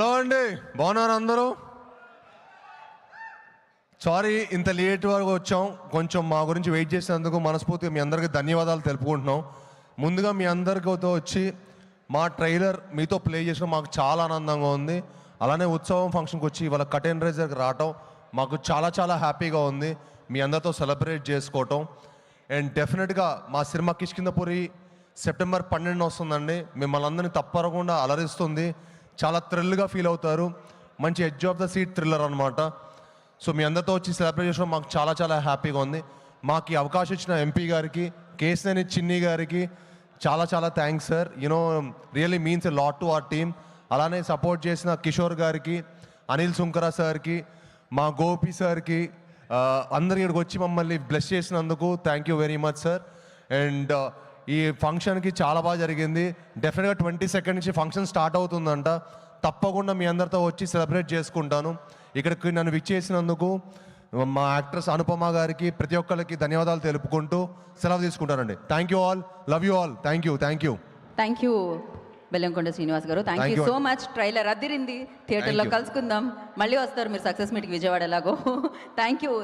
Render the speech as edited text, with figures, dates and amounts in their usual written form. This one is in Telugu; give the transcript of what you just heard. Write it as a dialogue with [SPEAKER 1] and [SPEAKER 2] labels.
[SPEAKER 1] హలో అండి, బాగున్నారు అందరూ? సారీ ఇంత లేట్ వరకు వచ్చాం. కొంచెం మా గురించి వెయిట్ చేసినందుకు మనస్ఫూర్తిగా మీ అందరికీ ధన్యవాదాలు తెలుపుకుంటున్నాం. ముందుగా మీ అందరితో వచ్చి మా ట్రైలర్ మీతో ప్లే చేసిన మాకు చాలా ఆనందంగా ఉంది. అలానే ఉత్సవం ఫంక్షన్కి వచ్చి ఇవాళ కటెన్ రైజర్కి రావటం మాకు చాలా చాలా హ్యాపీగా ఉంది. మీ అందరితో సెలబ్రేట్ చేసుకోవటం. అండ్ డెఫినెట్గా మా సినిమా కిష్కింధపురి సెప్టెంబర్ 12 వస్తుందండి. మిమ్మల్ని అందరినీ తప్పకుండా అలరిస్తుంది. చాలా థ్రిల్గా ఫీల్ అవుతారు. మంచి edge of the seat thriller అనమాట. సో మీ అందరితో వచ్చి సెలబ్రేట్ చేయడం మాకు చాలా చాలా హ్యాపీగా ఉంది. మాకు ఈ అవకాశం ఇచ్చిన ఎంపీ గారికి, కేసినేని చిన్ని గారికి చాలా చాలా thanks sir. You know really means a lot to our team. అలానే సపోర్ట్ చేసిన కిషోర్ గారికి, అనిల్ సుంకరా సార్కి, మా గోపి సార్కి, అందరు ఇక్కడికి వచ్చి మమ్మల్ని బ్లెస్ చేసినందుకు thank you very much sir. And ఈ ఫంక్షన్కి చాలా బాగా జరిగింది. డెఫినెట్గా 22 నుంచి ఫంక్షన్ స్టార్ట్ అవుతుందంట. తప్పకుండా మీ అందరితో వచ్చి సెలబ్రేట్ చేసుకుంటాను. ఇక్కడికి నన్ను విచ్చేసినందుకు మా యాక్ట్రెస్ అనుపమ గారికి, ప్రతి ఒక్కరికి ధన్యవాదాలు తెలుపుకుంటూ సెలవు తీసుకుంటానండి. Thank you all, love you all. Thank you.
[SPEAKER 2] Thank you Bellamkonda Srinivas గారు. Thank you so much. Trailer అదిరింది. థియేటర్లో కలుసుకుందాం. మళ్ళీ వస్తారు మీరు సక్సెస్ మీట్కి విజయవాడ ఎలాగో. Thank you.